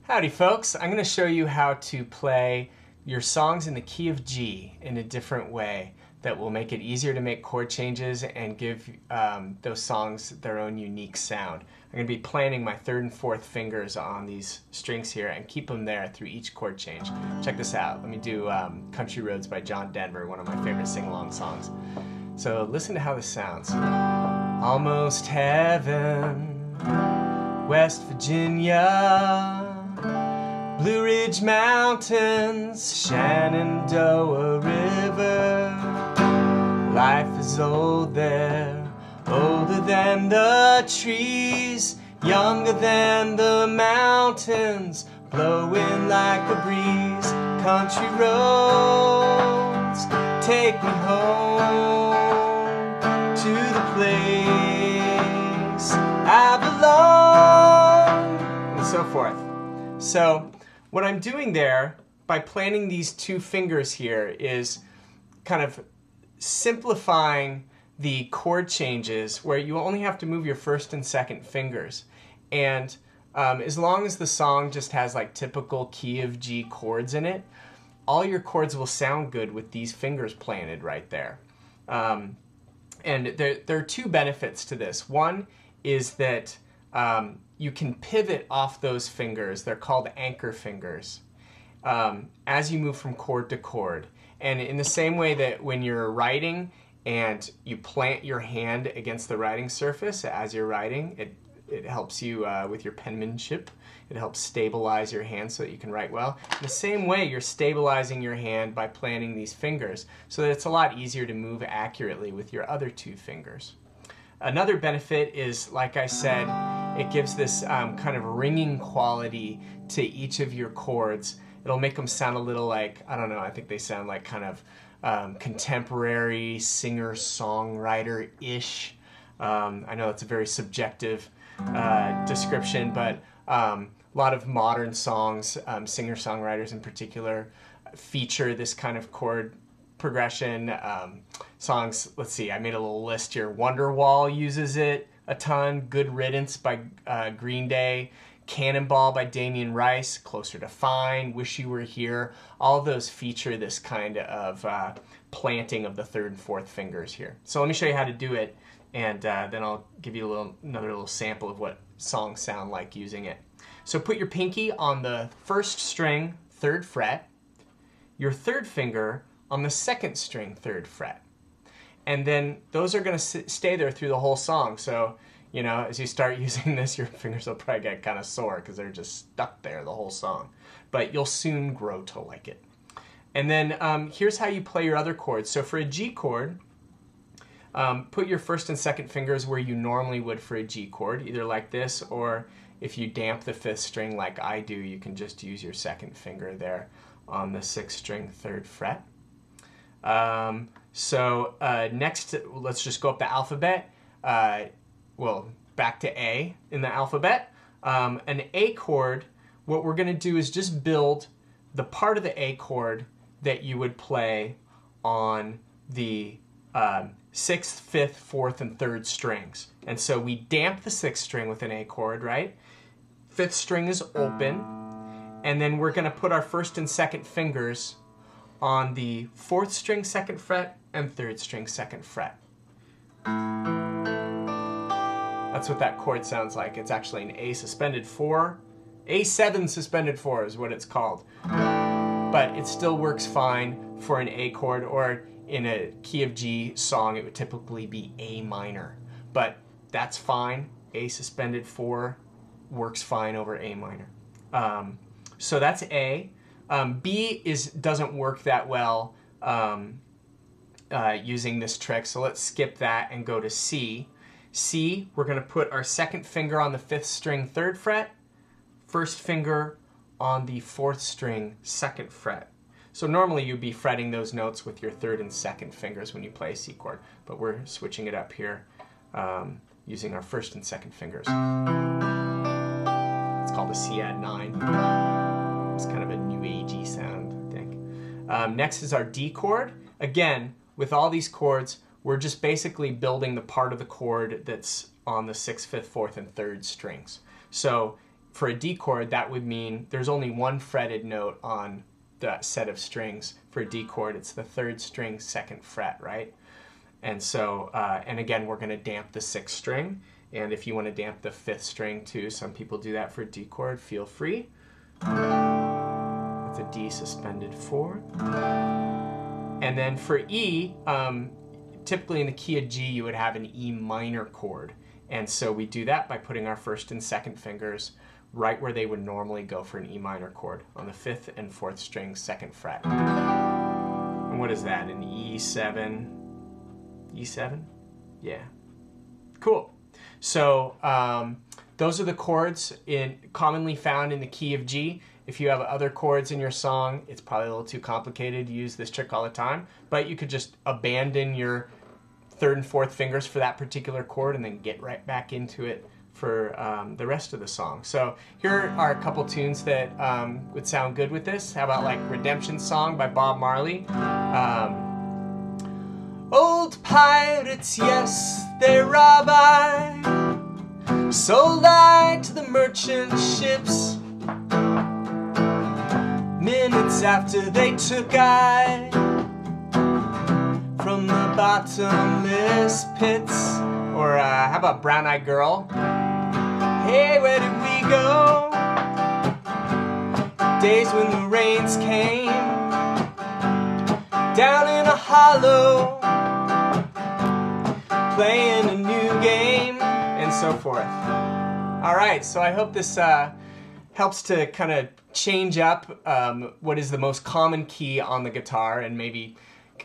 Howdy folks, I'm going to show you how to play your songs in the key of G in a different way that will make it easier to make chord changes and give those songs their own unique sound. I'm going to be planting my third and fourth fingers on these strings here and keep them there through each chord change. Check this out. Let me do Country Roads by John Denver, one of my favorite sing-along songs. So listen to how this sounds. Almost heaven, West Virginia, Blue Ridge Mountains, Shenandoah River. Life is old there, older than the trees, younger than the mountains, blowing like a breeze. Country roads, take me home to the place I belong, and so forth. So what I'm doing there by planting these two fingers here is kind of simplifying the chord changes where you only have to move your first and second fingers. And as long as the song just has like typical key of G chords in it, all your chords will sound good with these fingers planted right there. And there are two benefits to this. One is that you can pivot off those fingers. They're called anchor fingers as you move from chord to chord. And in the same way that when you're writing and you plant your hand against the writing surface as you're writing, it helps you with your penmanship. It helps stabilize your hand so that you can write well. In the same way, you're stabilizing your hand by planting these fingers so that it's a lot easier to move accurately with your other two fingers. Another benefit is, like I said, it gives this kind of ringing quality to each of your chords. It'll make them sound a little like, I don't know, I think they sound like kind of contemporary singer-songwriter-ish. I know it's a very subjective description, but a lot of modern songs, singer-songwriters in particular, feature this kind of chord progression. Songs, let's see, I made a little list here. Wonderwall uses it a ton. Good Riddance by Green Day. Cannonball by Damien Rice. Closer to Fine. Wish You Were Here. All of those feature this kind of planting of the third and fourth fingers here. So let me show you how to do it, and then I'll give you another little sample of what songs sound like using it. So put your pinky on the first string, third fret, your third finger on the second string, third fret. And then those are going to stay there through the whole song. So, you know, as you start using this, your fingers will probably get kind of sore because they're just stuck there the whole song. But you'll soon grow to like it. And then here's how you play your other chords. So for a G chord, put your first and second fingers where you normally would for a G chord, either like this, or if you damp the fifth string like I do, you can just use your second finger there on the sixth string, third fret. Next, let's just go up the alphabet. Well, back to A in the alphabet. An A chord, what we're going to do is just build the part of the A chord that you would play on the sixth, fifth, fourth, and third strings. And so we damp the sixth string with an A chord, right? Fifth string is open. And then we're going to put our first and second fingers on the fourth string, second fret, and third string, second fret. That's what that chord sounds like. It's actually an A suspended 4. A7 suspended 4 is what it's called. But it still works fine for an A chord, or in a key of G song, it would typically be A minor. But that's fine. A suspended 4 works fine over A minor. So that's A. B doesn't work that well using this trick, so let's skip that and go to C. C, we're going to put our second finger on the fifth string, third fret, first finger on the fourth string, second fret. So normally you'd be fretting those notes with your third and second fingers when you play a C chord, but we're switching it up here using our first and second fingers. It's called a C add 9. It's kind of a new agey sound, I think. Next is our D chord. Again, with all these chords, we're just basically building the part of the chord that's on the 6th, 5th, 4th, and 3rd strings. So for a D chord, that would mean there's only one fretted note on that set of strings. For a D chord, it's the 3rd string, 2nd fret, right? And so, and again, we're going to damp the 6th string. And if you want to damp the 5th string too, some people do that for a D chord, feel free. With a D suspended 4. And then for E, typically in the key of G, you would have an E minor chord. And so we do that by putting our 1st and 2nd fingers right where they would normally go for an E minor chord, on the 5th and 4th string, 2nd fret. And what is that, an E7? E7? Yeah. Cool. So those are the chords commonly found in the key of G. If you have other chords in your song, it's probably a little too complicated to use this trick all the time, but you could just abandon your 3rd and 4th fingers for that particular chord and then get right back into it for the rest of the song. So here are a couple tunes that would sound good with this. How about like Redemption Song by Bob Marley? Old pirates, yes, they rob I, sold I to the merchant ships. Minutes after they took I from the bottomless pits. Or how about Brown Eyed Girl? Hey, where did we go? Days when the rains came down in a hollow, playing a new game, and so forth. All right, so I hope this helps to kind of change up what is the most common key on the guitar, and maybe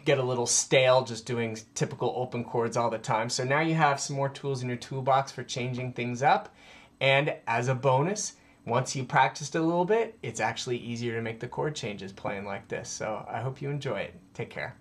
get a little stale just doing typical open chords all the time. So now you have some more tools in your toolbox for changing things up. And as a bonus, once you practiced a little bit, it's actually easier to make the chord changes playing like this. So I hope you enjoy it. Take care.